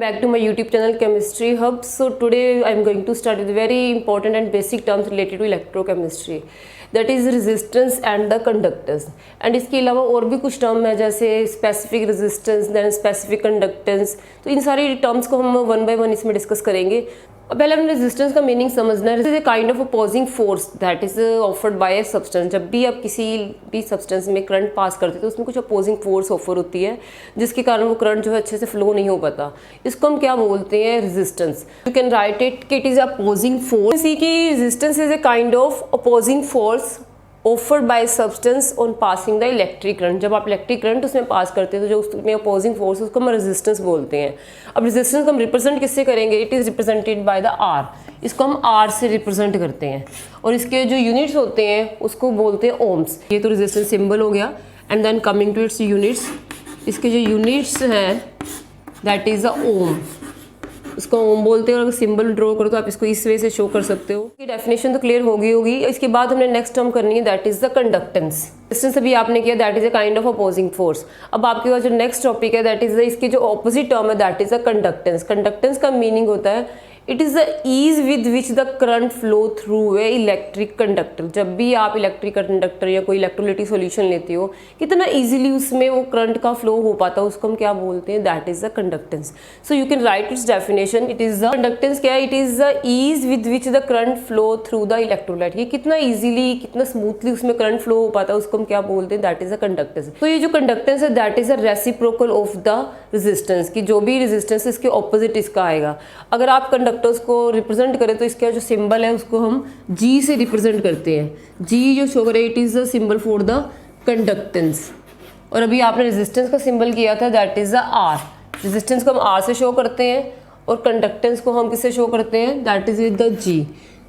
Back to my YouTube channel Chemistry Hub. So today I am going to start with very important and basic terms related to electrochemistry, that is resistance and the conductance. And इसके अलावा और भी कुछ term है जैसे specific resistance, then specific conductance. तो इन सारी टर्म्स को हम वन बाय वन इसमें डिस्कस करेंगे. पहले हमें रेजिस्टेंस का मीनिंग समझना है. Is kind of opposing force that is offered by a substance. जब भी आप किसी भी सब्सटेंस में करंट पास करते हैं तो उसमें कुछ अपोजिंग फोर्स ऑफर होती है जिसके कारण वो करंट जो है अच्छे से फ्लो नहीं हो पाता. इसको हम क्या बोलते हैं? Resistance. You can right it it is opposing force. इसी की resistance is a kind of opposing force offered by substance on passing the electric current. जब आप इलेक्ट्रिक करंट उसमें पास करते हैं तो जो उसमें अपोजिंग फोर्स उसको हम रेजिस्टेंस बोलते हैं. अब रेजिस्टेंस को हम रिप्रेजेंट किससे करेंगे? It is represented by the R. इसको हम आर से रिप्रेजेंट करते हैं और इसके जो यूनिट्स होते हैं उसको बोलते हैं ओम्स. ये तो रेजिस्टेंस सिंबल हो गया. And then coming to its units, इसके जो यूनिट्स हैं दैट इज़ द ओम. उसको ओम बोलते हैं और अगर सिंबल ड्रॉ करो तो आप इसको इस वे से शो कर सकते हो. इसकी डेफिनेशन तो क्लियर होगी. इसके बाद हमने नेक्स्ट टर्म करनी है that is the conductance. Resistance अभी आपने किया that is a kind of opposing force. अब आपके पास जो नेक्स्ट टॉपिक है दैट इज इसकी जो ऑपोजिट टर्म है that is the conductance. Conductance का मीनिंग होता है it is the ease with which the current flow through a electric conductor. जब भी आप इलेक्ट्रिक कंडक्टर या कोई इलेक्ट्रोलाइटिक सॉल्यूशन लेते हो कितना इजीली उसमें वो करंट का फ्लो हो पाता है उसको हम क्या बोलते हैं? That is the conductance. So you can write its definition. It is the conductance क्या है? It is the ease with which the current flow through the electrolyte. ये कितना ईजिली कितना स्मूथली उसमें करंट फ्लो हो पाता है उसको हम क्या बोलते हैं? That is the conductance. तो ये जो कंडक्टेंस है that is the reciprocal of the resistance. की जो भी रेजिस्टेंस है इसके ऑपोजिट इसका आएगा. अगर आप कंडक्टर्स को रिप्रेजेंट करें तो इसका जो सिंबल है उसको हम जी से रिप्रेजेंट करते हैं. जी जो शो करे it is the symbol for the conductance. और अभी आपने रेजिस्टेंस का सिंबल किया था that is the R. Resistance को हम आर से शो करते हैं और कंडक्टेंस को हम किससे शो करते हैं? दैट इज विद द जी.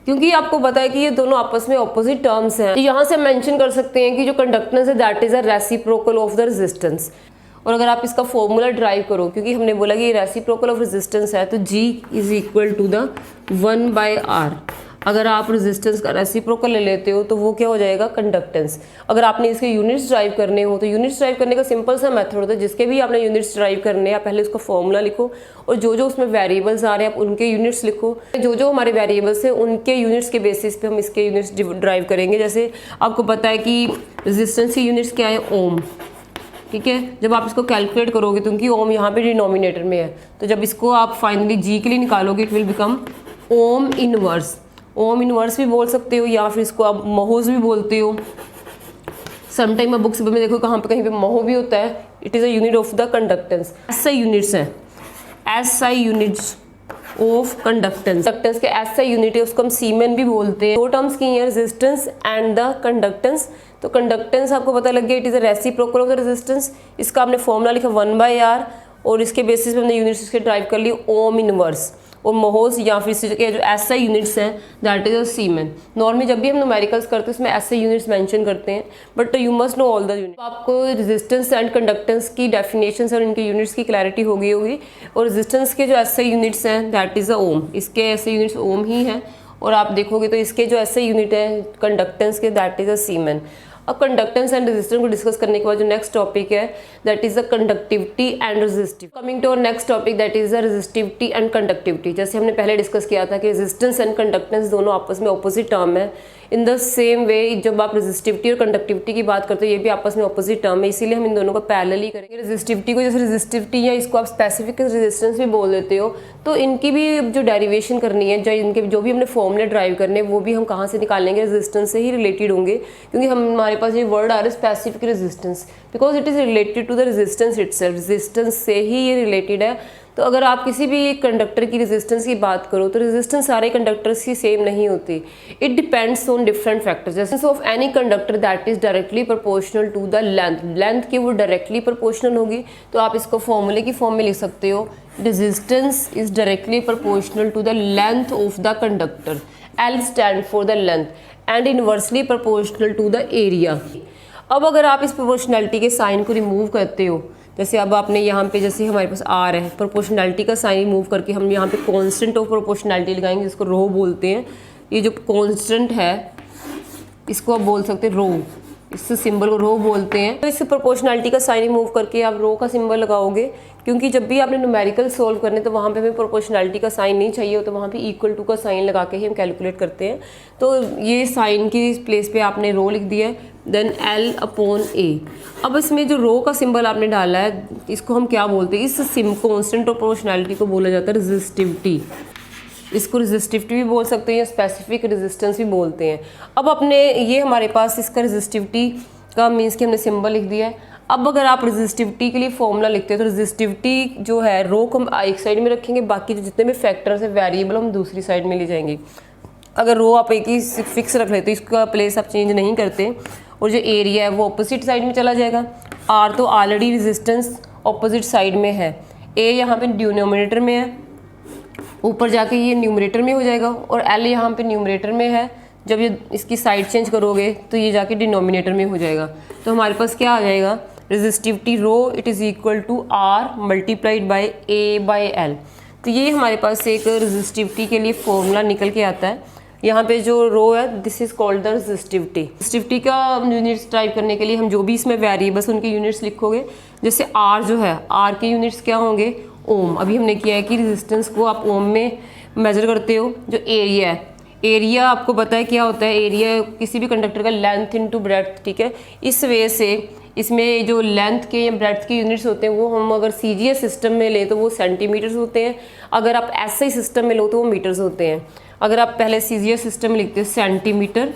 क्योंकि आपको पता है कि ये दोनों आपस में ऑपोजिट टर्म्स हैं. यहाँ से मेंशन कर सकते हैं कि जो कंडक्टेंस है that is a reciprocal of the resistance. और अगर आप इसका फॉर्मूला ड्राइव करो क्योंकि हमने बोला कि ये रेसिप्रोकल ऑफ रेजिस्टेंस है तो G is equal to the 1/R. अगर आप रेजिस्टेंस का रेसिप्रोकल ले लेते हो तो वो क्या हो जाएगा? कंडक्टेंस. अगर आपने इसके यूनिट्स ड्राइव करने हो तो यूनिट्स ड्राइव करने का सिंपल सा मेथड होता है. जिसके भी आपने यूनिट्स ड्राइव करने हैं पहले उसका फॉर्मूला लिखो और जो जो उसमें वेरिएबल्स आ रहे हैं आप उनके यूनिट्स लिखो. जो जो हमारे वेरिएबल्स हैं उनके यूनिट्स के बेसिस पे हम इसके यूनिट्स ड्राइव करेंगे. जैसे आपको पता है कि रेजिस्टेंस की यूनिट्स क्या है? ओम. ठीक है. जब आप इसको कैलकुलेट करोगे तो क्योंकि ओम यहाँ पे डिनोमिनेटर में है तो जब इसको आप फाइनली जी के लिए निकालोगे it will become ohm inverse. Ohm inverse भी बोल सकते हो या फिर इसको आप महोज भी बोलते हो. समटाइम आप बुक्स में देखो कहाँ पे कहीं पे महो भी होता है. It is a unit of the conductance. SI units हैं. SI units of conductance. Conductance के SI यूनिट है उसको हम सीमेन भी बोलते हैं. दो टर्म्स की हैं रेजिस्टेंस एंड द कंडक्टेंस. तो कंडक्टेंस आपको पता लग गया it is a reciprocal of the resistance. इसका आपने फॉर्मूला लिखा 1/R और इसके बेसिस पे हमने यूनिट्स इसके ड्राइव कर ली ओम इनवर्स और मोहोस या फिर इसके जो SI यूनिट्स हैं that is a siemens. Normally जब भी हम न्यूमेरिकल्स करते हैं उसमें SI यूनिट्स मेंशन करते हैं but you must know all the unit. आपको रेजिस्टेंस एंड कंडक्टेंस की डेफिनेशंस और इनके यूनिट्स की क्लैरिटी होगी. और रेजिस्टेंस के जो SI यूनिट्स हैं दैट इज़ अ ओम. इसके SI यूनिट्स ओम ही हैं और आप देखोगे तो इसके जो SI यूनिट है कंडक्टेंस के दैट इज़ अ सीमेन. अब कंडक्टेंस एंड रेजिस्टेंस को डिस्कस करने के बाद जो नेक्स्ट टॉपिक है that is the conductivity and resistive. Coming to our next topic that is the resistivity and conductivity. जैसे हमने पहले डिस्कस किया था कि रेजिस्टेंस एंड कंडक्टेंस दोनों आपस में ऑपोजिट टर्म है. इन द सेम वे जब आप रेजिस्टिविटी और कंडक्टिविटी की बात करते हो ये भी आपस में ऑपोजिट टर्म है इसीलिए हम इन दोनों को पैरेलली करेंगे. रेजिस्टिविटी को जैसे रेजिस्टिविटी या इसको आप स्पेसिफिक रेजिस्टेंस भी बोल देते हो तो इनकी भी जो डेरिवेशन करनी है इनके जो भी हमने फॉर्मूले ड्राइव करने वो भी हम कहाँ से निकालेंगे? रेजिस्टेंस से ही रिलेटेड होंगे क्योंकि हमारे पास ये वर्ड आ रहा है specific resistance because it is related to the resistance itself. Resistance से ही ये रिलेटेड है. तो अगर आप किसी भी कंडक्टर की रेजिस्टेंस की बात करो तो रेजिस्टेंस सारे कंडक्टर्स की सेम नहीं होती. It depends on different factors. Resistance of any conductor that is directly proportional to the length की वो डायरेक्टली प्रोपोर्शनल होगी. तो आप इसको फॉर्मूले की फॉर्म में लिख सकते हो resistance is directly proportional to the length of the conductor. L stand for the length and inversely proportional to the area. अब अगर आप इस प्रोपोर्शनैलिटी के साइन को रिमूव करते हो जैसे अब आपने यहाँ पे जैसे हमारे पास R है प्रोपोर्शनैलिटी का साइन रिमूव करके हम यहाँ पे कांस्टेंट ऑफ प्रोपोर्शनैलिटी लगाएंगे जिसको रो बोलते हैं. ये जो कांस्टेंट है इसको आप बोल सकते हैं रो. इस सिंबल को रो बोलते हैं। तो इस प्रोपोर्शनलिटी का साइन मूव करके आप रो का सिंबल लगाओगे, क्योंकि जब भी आपने न्यूमेरिकल सोल्व करने तो वहाँ पे हमें प्रोपोर्शनलिटी का साइन नहीं चाहिए हो, तो वहाँ पे इक्वल टू का साइन लगा के ही हम कैलकुलेट करते हैं। तो ये साइन की प्लेस पे आपने रो लिख दिया है, देन L/A। अब इसमें जो रो का सिंबल आपने डाला है इसको हम क्या बोलते हैं, इस कॉन्स्टेंट प्रोपोर्शनलिटी को बोला जाता है रेजिस्टिविटी। इसको रेजिस्टिविटी भी बोल सकते हैं या स्पेसिफिक रेजिस्टेंस भी बोलते हैं। अब अपने ये हमारे पास इसका रेजिस्टिविटी का मीन्स कि हमने सिंबल लिख दिया है। अब अगर आप रेजिस्टिविटी के लिए फॉर्मूला लिखते हैं तो रेजिस्टिविटी जो है रो को हम एक साइड में रखेंगे, बाकी जो जितने भी फैक्टर्स है वेरिएबल हम दूसरी साइड में ले जाएंगे। अगर रो आप एक ही फिक्स रख लेते, इसका प्लेस आप चेंज नहीं करते, और जो एरिया है वो अपोजिट साइड में चला जाएगा। आर तो ऑलरेडी रेजिस्टेंस अपोजिट साइड में है, ए यहाँ पे डिनोमिनेटर में है, ऊपर जाके ये न्यूमरेटर में हो जाएगा, और एल यहाँ पे न्यूमरेटर में है। जब ये इसकी साइड चेंज करोगे तो ये जाके डिनोमिनेटर में हो जाएगा। तो हमारे पास क्या आ जाएगा, resistivity rho it is equal to R multiplied by A by L. तो ये हमारे पास एक रेजिस्टिविटी के लिए फॉर्मूला निकल के आता है। यहाँ पे जो रो है this is called the resistivity. Resistivity का यूनिट्स टाइप करने के लिए हम जो भी इसमें वेरिएबल्स उनके यूनिट्स लिखोगे, जैसे आर जो है, आर के यूनिट्स क्या होंगे, ओम। अभी हमने किया है कि रेजिस्टेंस को आप ओम में मेजर करते हो। जो एरिया है, एरिया आपको पता है क्या होता है, एरिया किसी भी कंडक्टर का लेंथ इनटू ब्रेड्थ, ठीक है। इस वजह से इसमें जो लेंथ के या ब्रेड्थ के यूनिट्स होते हैं वो हम अगर सीजीएस सिस्टम में लें तो वो सेंटीमीटर्स होते हैं, अगर आप एसआई सिस्टम में लो तो वो मीटर्स होते हैं। अगर आप पहले सीजीएस सिस्टम में लिखते हैं सेंटीमीटर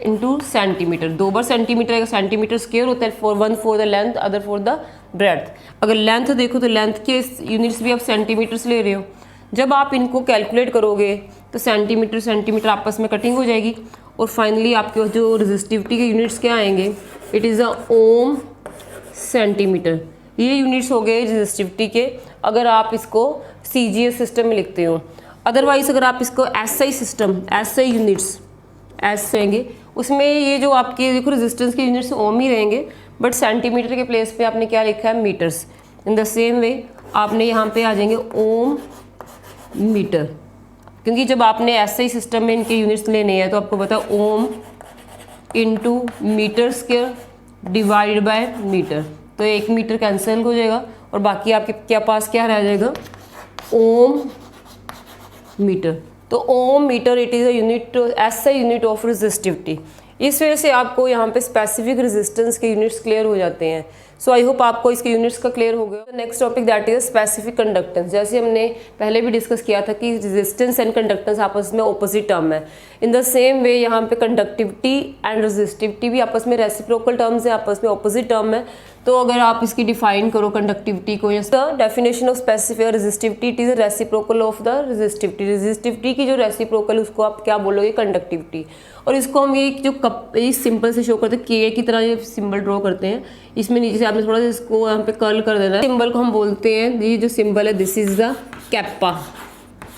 इंटू सेंटीमीटर, 2 बार सेंटीमीटर आएगा, सेंटीमीटर स्क्वायर होता है, one for the length other for the breadth. अगर लेंथ देखो तो लेंथ के यूनिट्स भी आप सेंटीमीटर्स ले रहे हो। जब आप इनको कैलकुलेट करोगे तो सेंटीमीटर सेंटीमीटर आपस में कटिंग हो जाएगी, और फाइनली आपके जो रेजिस्टिविटी के यूनिट्स क्या आएंगे, it is a ohm centimeter. ये यूनिट्स हो गए रेजिस्टिविटी के, अगर आप इसको सीजीएस सिस्टम में लिखते हो। अदरवाइज अगर आप इसको SI system, SI units S रहेंगे, उसमें ये जो आपके देखो रेजिस्टेंस के यूनिट्स ओम ही रहेंगे, बट सेंटीमीटर के प्लेस पे आपने क्या लिखा है, meters. In the same way आपने यहाँ पे आ जाएंगे ओम मीटर, क्योंकि जब आपने एसआई सिस्टम में इनके यूनिट्स लेने हैं तो आपको पता है ohm into meter square divide by meter, तो 1 मीटर कैंसिल हो जाएगा और बाकी आपके क्या पास क्या रह जाएगा, ओम मीटर। तो ohm metre it is a unit, SI unit of resistivity. इस वजह से आपको यहाँ पे स्पेसिफिक रेजिस्टेंस के यूनिट्स क्लियर हो जाते हैं। सो आई होप आपको इसके यूनिट्स का क्लियर हो गया। Next topic that is specific conductance. जैसे हमने पहले भी डिस्कस किया था कि रेजिस्टेंस एंड कंडक्टेंस आपस में ऑपोजिट टर्म है, इन द सेम वे यहाँ पे कंडक्टिविटी एंड रेजिस्टिविटी भी आपस में रेसिप्रोकल टर्म्स है, आपस में ऑपोजिट टर्म है। तो अगर आप इसकी डिफाइन करो कंडक्टिविटी को, the definition of specific resistivity it is reciprocal of the resistivity. Resistivity की जो रेसिप्रोकल उसको आप क्या बोलोगे, कंडक्टिविटी। और इसको हम ये जो कप इस सिंपल से शो करते हैं, के की तरह ये सिंबल ड्रॉ करते हैं, इसमें नीचे से आपने थोड़ा सा इसको यहाँ पे कर्ल कर देना है। सिंबल को हम बोलते हैं, ये जो सिंबल है this is the kappa,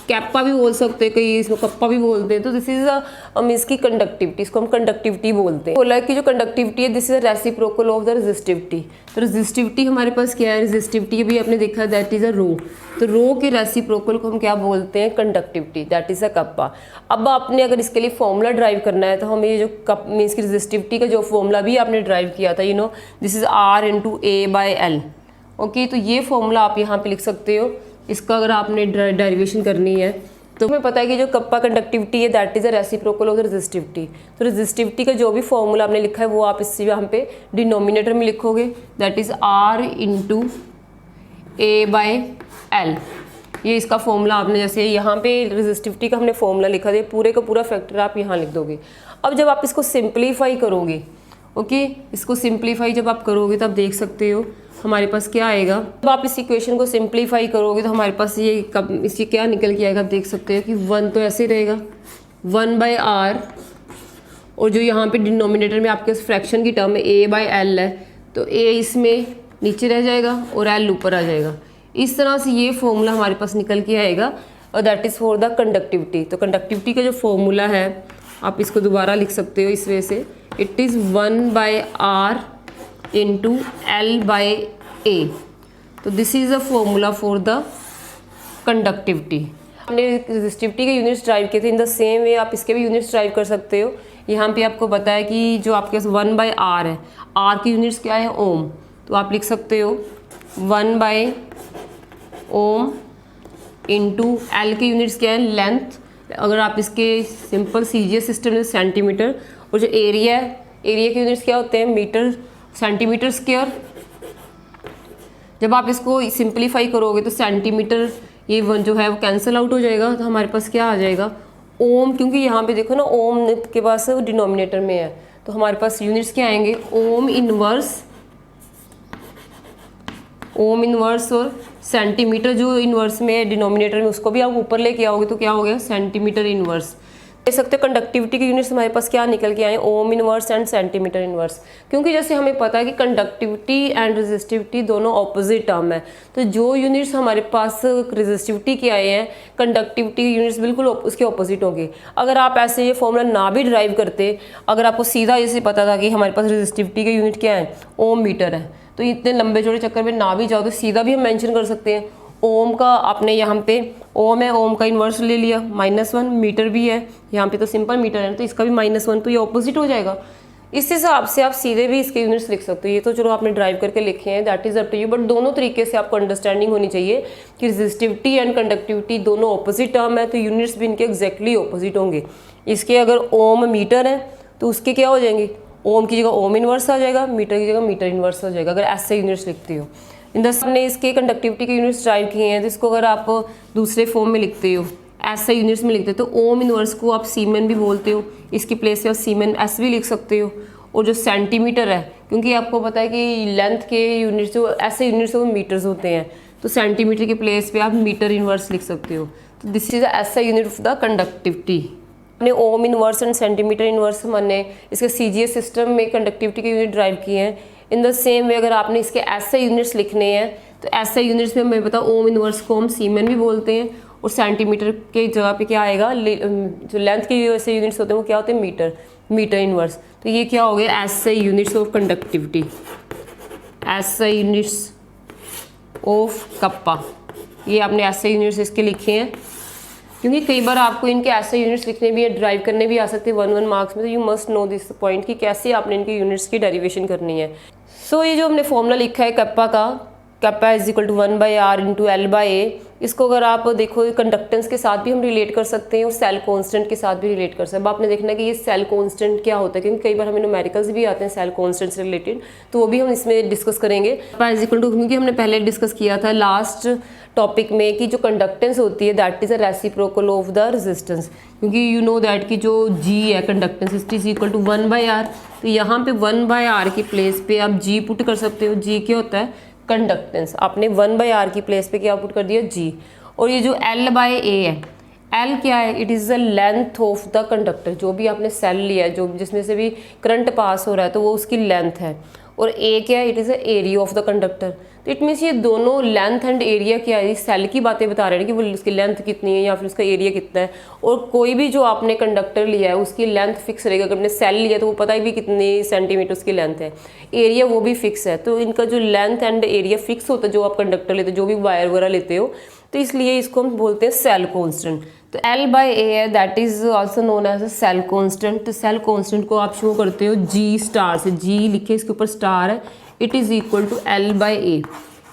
kappa भी बोल सकते हैं, कई इसको कप्पा भी बोलते हैं। तो दिस इज मीन्स की कंडक्टिविटी, इसको हम कंडक्टिविटी बोलते हैं। बोला कि जो कंडक्टिविटी है this is reciprocal of the resistivity. तो रेजिस्टिविटी हमारे पास क्या है, रेजिस्टिविटी भी आपने देखा दैट इज अ रो, तो रो के रेसिप्रोकल को हम क्या बोलते हैं, conductivity, that is a kappa. अब आपने अगर इसके लिए फॉर्मूला ड्राइव करना है तो हमें ये जो कप मीन्स की रेजिस्टिविटी का जो फॉर्मूला भी आपने ड्राइव किया था, you know this is R into A by L. Okay, तो ये फॉर्मूला आप यहाँ पे लिख सकते हो। इसका अगर आपने डेरिवेशन करनी है तो हमें पता है कि जो कप्पा कंडक्टिविटी है that is a reciprocal of the resistivity. तो रेजिस्टिविटी का जो भी फॉर्मूला आपने लिखा है वो आप इससे यहाँ पे डिनोमिनेटर में लिखोगे, that is R into A by L. ये इसका फॉर्मूला आपने जैसे यहाँ पे रेजिस्टिविटी का हमने फॉर्मूला लिखा था, पूरे का पूरा फैक्टर आप यहाँ लिख दोगे। अब जब आप इसको सिंप्लीफाई करोगे, ओके, इसको सिंप्लीफाई जब आप करोगे तो आप देख सकते हो हमारे पास क्या आएगा। जब आप इस इक्वेशन को सिंप्लीफाई करोगे तो हमारे पास ये कब इससे क्या निकल के आएगा, आप देख सकते हो कि 1 तो ऐसे रहेगा 1 बाय आर, और जो यहाँ पे डिनोमिनेटर में आपके फ्रैक्शन की टर्म है ए बाय एल है, तो ए इसमें नीचे रह जाएगा और एल ऊपर आ जाएगा। इस तरह से ये फॉर्मूला हमारे पास निकल के आएगा, और that is for the conductivity. तो कंडक्टिविटी का जो फॉर्मूला है आप इसको दोबारा लिख सकते हो इस वजह से, it is 1 by R into L by A. तो this is a formula for the conductivity. हमने रेजिस्टिविटी के यूनिट्स ड्राइव किए थे, इन द सेम वे आप इसके भी यूनिट्स ड्राइव कर सकते हो। यहाँ पे आपको पता है कि जो आपके पास 1/r है, r की यूनिट्स क्या है ओम, तो आप लिख सकते हो 1/ओम इंटू एल की यूनिट्स क्या है लेंथ, अगर आप इसके सिंपल सीजीएस सिस्टम में सेंटीमीटर, और जो एरिया है, एरिया की यूनिट्स क्या होते हैं मीटर सेंटीमीटर स्क्वायर। जब आप इसको सिंपलीफाई करोगे तो सेंटीमीटर ये वन जो है वो कैंसिल आउट हो जाएगा, तो हमारे पास क्या आ जाएगा ओम, क्योंकि यहाँ पे देखो ना ओम के पास डिनोमिनेटर में है, तो हमारे पास यूनिट्स क्या आएंगे ओम इनवर्स और सेंटीमीटर जो इनवर्स में है डिनोमिनेटर में उसको भी आप ऊपर लेके आओगे तो क्या हो गया सेंटीमीटर इनवर्स। देख सकते हो कंडक्टिविटी के यूनिट्स हमारे पास क्या निकल के आए ohm inverse and centimetre inverse, क्योंकि जैसे हमें पता है कि कंडक्टिविटी एंड रेजिस्टिविटी दोनों ऑपोजिट टर्म है, तो जो यूनिट्स हमारे पास रेजिस्टिविटी के आए हैं कंडक्टिविटी यूनिट्स बिल्कुल उसके ऑपोजिट होंगे। अगर आप ऐसे ये फॉर्मूला ना भी ड्राइव करते, अगर आपको सीधा जैसे पता था कि हमारे पास रेजिस्टिविटी के यूनिट क्या है ओम मीटर है, तो इतने लंबे चौड़े चक्कर में ना भी जाओ तो सीधा भी हम मेंशन कर सकते हैं ओम का, आपने यहाँ पे ओम है ओम का इन्वर्स ले लिया -1, मीटर भी है यहाँ पे तो सिंपल मीटर है तो इसका भी -1, तो ये ऑपोजिट हो जाएगा। इस हिसाब से आप सीधे भी इसके यूनिट्स लिख सकते हो, ये तो चलो आपने ड्राइव करके लिखे हैं that is up to you, but दोनों तरीके से आपको अंडरस्टैंडिंग होनी चाहिए कि रेजिस्टिविटी एंड कंडक्टिविटी दोनों ऑपोजिट टर्म है, तो यूनिट्स भी इनके एग्जैक्टली ऑपोजिट होंगे। इसके अगर ओम मीटर है तो उसके क्या हो जाएंगे ओम की जगह ओम इनवर्स आ जाएगा, मीटर की जगह मीटर इनवर्स हो जाएगा, अगर ऐसे यूनिट्स लिखते हो। इन दस हमने इसके कंडक्टिविटी के यूनिट्स ड्राइव किए हैं, तो इसको अगर आप दूसरे फॉर्म में लिखते हो ऐसे यूनिट्स में लिखते हो तो ओम इनवर्स को आप सीमेन भी बोलते हो, इसकी प्लेस पे आप सीमेन एस भी लिख सकते हो। और जो सेंटीमीटर है, क्योंकि आपको पता है कि लेंथ के यूनिट्स जो ऐसे यूनिट्स वो मीटर्स होते हैं, तो सेंटीमीटर की प्लेस पे आप मीटर इनवर्स लिख सकते हो। तो दिस इज ऐसा यूनिट ऑफ द कंडक्टिविटी। हमने ohm inverse and centimetre inverse हमने इसके सीजीएस सिस्टम में कंडक्टिविटी के यूनिट ड्राइव किए हैं। इन द सेम वे अगर आपने इसके ऐसे यूनिट्स लिखने हैं तो ऐसे यूनिट्स में हमें पता ओम इनवर्स को हम सीमेन भी बोलते हैं, और सेंटीमीटर के जगह पे क्या आएगा जो लेंथ के ऐसे यूनिट्स होते हैं वो क्या होते हैं मीटर इनवर्स। तो ये क्या हो गया ऐसे यूनिट्स ऑफ कंडक्टिविटी, ऐसे यूनिट्स ऑफ कप्पा, ये आपने ऐसे यूनिट्स इसके लिखे हैं, क्योंकि कई बार आपको इनके ऐसे यूनिट्स लिखने भी ड्राइव करने भी आ सकते हैं 1 मार्क्स में, तो you must know this point कि कैसे आपने इनके यूनिट्स की डेरिवेशन करनी है। सो ये जो हमने फॉर्मूला लिखा है कप्पा का, kappa is equal to 1/r into L/A, इसको अगर आप देखो कंडक्टेंस के साथ भी हम रिलेट कर सकते हैं और सेल कांस्टेंट के साथ भी रिलेट कर सकते हैं। अब आपने देखना है कि ये सेल कांस्टेंट क्या होता है, क्योंकि कई बार हमें न्यूमेरिकल्स भी आते हैं सेल कांस्टेंट से रिलेटेड, तो वो भी हम इसमें डिस्कस करेंगे। कप्पा इज इक्वल टू, क्योंकि हमने पहले डिस्कस किया था लास्ट टॉपिक में कि जो कंडक्टेंस होती है that is a reciprocal of the resistance, क्योंकि यू नो दैट कि जो G है conductance is equal to 1/r, तो यहाँ पे 1/r की प्लेस पे आप G पुट कर सकते हो। G क्या होता है कंडक्टेंस, आपने 1/r की प्लेस पे क्या पुट कर दिया G। और ये जो L/A है, L क्या है it is the length of the conductor, जो भी आपने सेल लिया है जो जिसमें से भी करंट पास हो रहा है तो वो उसकी लेंथ है। और A क्या है it is the area of the conductor, तो इट मीन्स ये दोनों लेंथ एंड एरिया क्या है सेल की बातें बता रहे हैं कि वो उसकी लेंथ कितनी है या फिर उसका एरिया कितना है। और कोई भी जो आपने कंडक्टर लिया है उसकी लेंथ फिक्स रहेगी, अगर आपने सेल लिया तो वो पता ही भी कितनी सेंटीमीटर उसकी लेंथ है, एरिया वो भी फिक्स है। तो इनका जो लेंथ एंड एरिया फिक्स होता है जो आप कंडक्टर लेते हो, जो भी वायर वगैरह लेते हो, तो इसलिए इसको हम बोलते हैं सेल कांस्टेंट। तो L/A है that is also known as a cell constant. तो सेल कांस्टेंट को आप शो करते हो G स्टार से, G लिखे इसके ऊपर स्टार है, it is equal to L/A।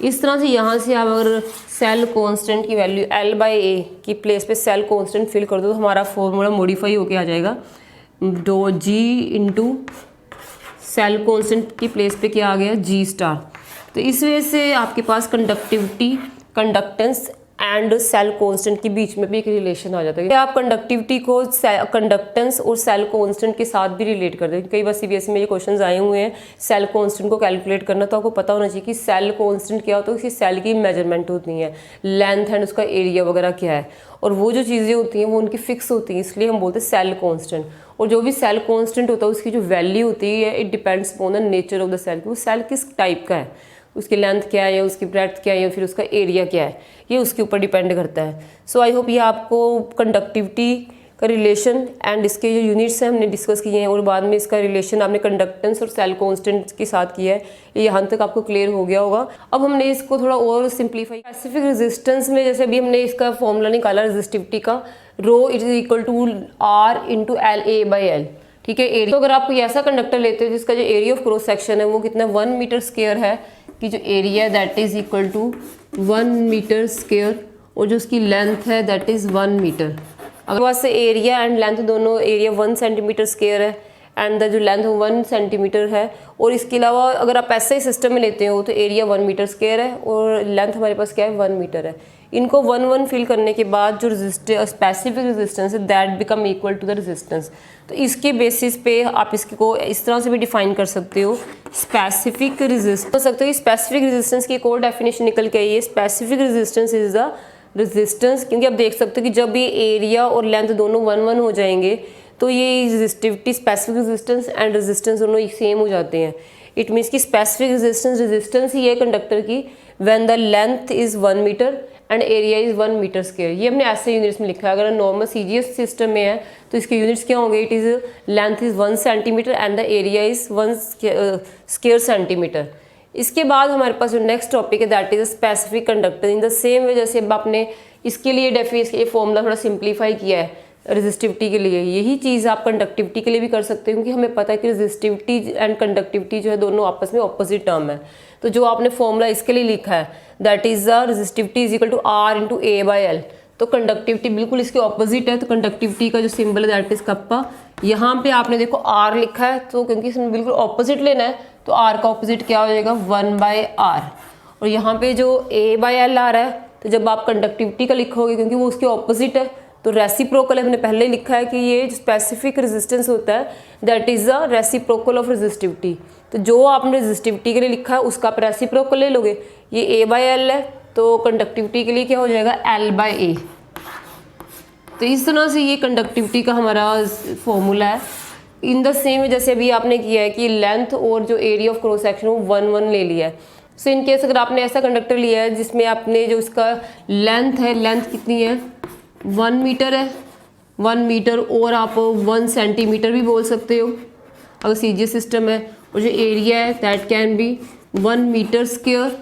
इस तरह से यहाँ से आप अगर सेल कांस्टेंट की वैल्यू L/A की प्लेस पे सेल कांस्टेंट फिल कर दो तो हमारा फॉर्मूला मॉडिफाई होके आ जाएगा, दो G इंटू सेल कांस्टेंट की प्लेस पे क्या आ गया G स्टार। तो इस वजह से आपके पास conductivity, conductance and cell constant के बीच में भी एक रिलेशन आ जाता है। आप कंडक्टिविटी को कंडक्टेंस और सेल कांस्टेंट के साथ भी रिलेट कर दें। कई बार सीबीएसई में ये क्वेश्चंस आए हुए हैं सेल कांस्टेंट को कैलकुलेट करना, तो आपको पता होना चाहिए कि सेल कांस्टेंट क्या होता है, उसकी सेल की मेजरमेंट होती है, लेंथ एंड उसका एरिया वगैरह क्या है, और वो जो चीज़ें होती हैं वो उनकी फिक्स होती हैं, इसलिए हम बोलते हैं सेल कांस्टेंट। और जो भी सेल कांस्टेंट होता है उसकी जो वैल्यू होती है it depends upon the nature of the cell, वो सेल किस टाइप का है, उसकी लेंथ क्या है या उसकी ब्रेड्थ क्या है या फिर उसका एरिया क्या है, ये उसके ऊपर डिपेंड करता है। सो आई होप ये आपको कंडक्टिविटी का रिलेशन एंड इसके जो यूनिट्स हैं हमने डिस्कस किए हैं और बाद में इसका रिलेशन आपने कंडक्टेंस और सेल कांस्टेंट के साथ किया है, ये यहाँ तक आपको क्लियर हो गया होगा। अब हमने इसको थोड़ा और सिंप्लीफाई, स्पेसिफिक रेजिस्टेंस में जैसे अभी हमने इसका फॉर्मूला निकाला रेजिस्टिविटी का, rho it is equal to R into LA/L। ठीक है। एरिया, तो अगर आप कोई ऐसा कंडक्टर लेते हो जिसका जो एरिया ऑफ क्रॉस सेक्शन है वो कितना 1 मीटर स्क्वायर है, कि जो एरिया है that is equal to 1 meter square, और जो उसकी लेंथ है दैट इज 1 मीटर। अगर पास से एरिया एंड लेंथ दोनों, एरिया 1 सेंटीमीटर स्क्वायर है एंड द जो लेंथ 1 सेंटीमीटर है, और इसके अलावा अगर आप ऐसे ही सिस्टम में लेते हो तो एरिया 1 मीटर स्क्वायर है और लेंथ हमारे पास क्या है 1 मीटर है। इनको 1 फिल करने के बाद जो स्पेसिफिक रेजिस्टेंस है that become equal to the resistance. तो इसके बेसिस पे आप इसको इस तरह से भी डिफाइन कर सकते हो, स्पेसिफिक रेजिस्टेंस हो सकते हो। स्पेसिफिक रेजिस्टेंस की एक और डेफिनेशन निकल के आई है, specific resistance is the resistance, क्योंकि आप देख सकते हो कि जब ये एरिया और लेंथ दोनों 1 हो जाएंगे तो ये resistivity, specific resistance and resistance दोनों सेम हो जाते हैं। इट मीन्स कि स्पेसिफिक रेजिस्टेंस ही है कंडक्टर की when the length is 1 meter and area is 1 meter square. ये हमने ऐसे यूनिट्स में लिखा है। अगर नॉर्मल सीजीएस सिस्टम में है तो इसके यूनिट्स क्या होंगे, it is length is 1 centimetre and the area is 1 square centimetre. इसके बाद हमारे पास जो नेक्स्ट टॉपिक है that is specific conductor. In the same वे जैसे अब आपने इसके लिए ये फॉर्मूला थोड़ा सिंप्लीफाई किया है रेजिस्टिविटी के लिए, यही चीज़ आप कंडक्टिविटी के लिए भी कर सकते हो, क्योंकि हमें पता है कि रेजिस्टिविटी एंड कंडक्टिविटी जो है दोनों आपस में ऑपोजिट टर्म है। तो जो आपने फॉर्मूला इसके लिए लिखा है that is the resistivity is equal to R into A by L. तो कंडक्टिविटी बिल्कुल इसके ऑपोजिट है, तो कंडक्टिविटी का जो सिंबल है दैट इज कप्पा। यहाँ पे आपने देखो आर लिखा है, तो क्योंकि इसमें बिल्कुल ऑपोजिट लेना है तो आर का ऑपोजिट क्या हो जाएगा 1/r। और यहाँ पे जो a बाई एल आ रहा है, तो जब आप कंडक्टिविटी का लिखोगे क्योंकि वो उसके ऑपोजिट है तो रेसिप्रोकल हमने पहले लिखा है कि ये स्पेसिफिक रेजिस्टेंस होता है that is the reciprocal of resistivity. तो जो आपने रेजिस्टिविटी के लिए लिखा है उसका आप रेसिप्रोकल ले लोगे। ये a बाई एल है तो कंडक्टिविटी के लिए क्या हो जाएगा L/A। तो इस तरह से ये कंडक्टिविटी का हमारा फॉर्मूला है। इन द सेम जैसे अभी आपने किया है कि लेंथ और जो एरिया ऑफ क्रॉस सेक्शन वो 1 ले लिया है। सो इन केस अगर आपने ऐसा कंडक्टर लिया है जिसमें आपने जो इसका लेंथ है, लेंथ कितनी है 1 मीटर है, 1 मीटर और आप 1 सेंटीमीटर भी बोल सकते हो अगर सीजीएस सिस्टम है। और जो एरिया है that can be 1 meter square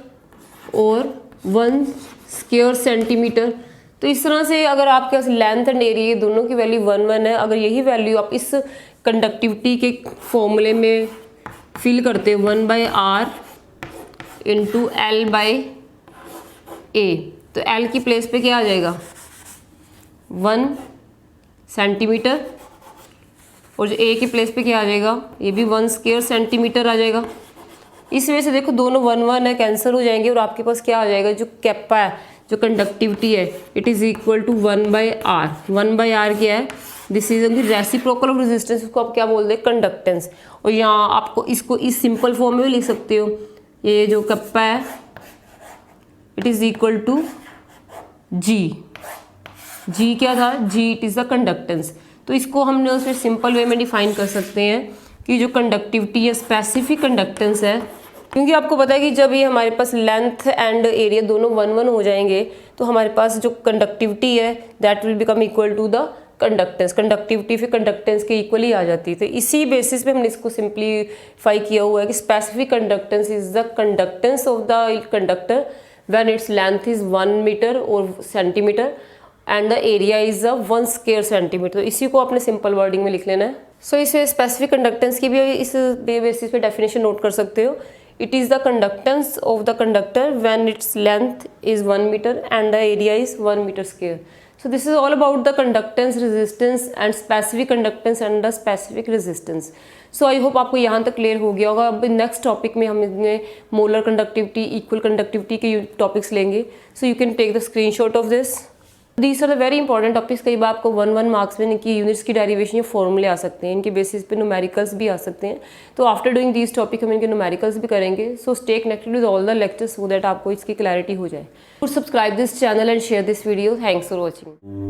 और 1 स्क्वायर सेंटीमीटर। तो इस तरह से अगर आपके पास लेंथ एंड एरिया दोनों की वैल्यू 1 है, अगर यही वैल्यू आप इस कंडक्टिविटी के फॉर्मूले में फिल करते 1/r इंटू L/A, तो L की प्लेस पे क्या आ जाएगा 1 सेंटीमीटर, और जो A की प्लेस पे क्या आ जाएगा, ये भी 1 स्क्वायर सेंटीमीटर आ जाएगा। इस वजह से देखो दोनों 1 है, कैंसिल हो जाएंगे और आपके पास क्या आ जाएगा, जो कैप्पा है, जो कंडक्टिविटी है, it is equal to 1/r। 1/r क्या है, this is reciprocal of resistance, उसको आप क्या बोलते हैं कंडक्टेंस। और यहाँ आपको इसको इस सिंपल फॉर्म में भी लिख सकते हो, ये जो कैप्पा है इट इज़ इक्वल टू जी क्या था, जी इट इज़ द कंडक्टेंस। तो इसको हमने उसमें सिंपल वे में डिफाइन कर सकते हैं कि जो कंडक्टिविटी है स्पेसिफिक कंडक्टेंस है, क्योंकि आपको पता है कि जब ये हमारे पास लेंथ एंड एरिया दोनों 1 हो जाएंगे तो हमारे पास जो कंडक्टिविटी है that will become equal to the conductance. Conductivity फिर कंडक्टेंस के इक्वली आ जाती है। तो इसी बेसिस पे हमने इसको सिंप्लीफाई किया हुआ है कि specific conductance is the conductance of the conductor when its length is 1 metre और centimetre and the area is 1 square centimetre. तो इसी को आपने सिंपल वर्डिंग में लिख लेना है। सो इसे स्पेसिफिक कंडक्टेंस की भी इस बेसिस पे डेफिनेशन नोट कर सकते हो। It is the conductance of the conductor when its length is 1 meter and the area is 1 meter square. So this is all about the conductance, resistance and specific conductance and the specific resistance. So I hope आपको यहाँ तक clear हो गया होगा। अब next topic में हम इसमें मोलर कंडक्टिविटी, इक्वल कंडक्टिविटी के टॉपिक्स लेंगे। So you can take the screenshot of this. These are the very important topics. कई बार आपको 1 मार्क्स में इनकी यूनिट्स की डेरिवेशन या फॉर्मूले आ सकते हैं, इनके बेसिस पे न्यूमेरिकल्स भी आ सकते हैं। तो आफ्टर डूइंग दीज टॉपिक हम इनके न्यूमेरिकल्स भी करेंगे। So stay connected with all the lectures so that आपको इसकी क्लैरिटी हो जाए। Subscribe this channel and share this video. Thanks for watching.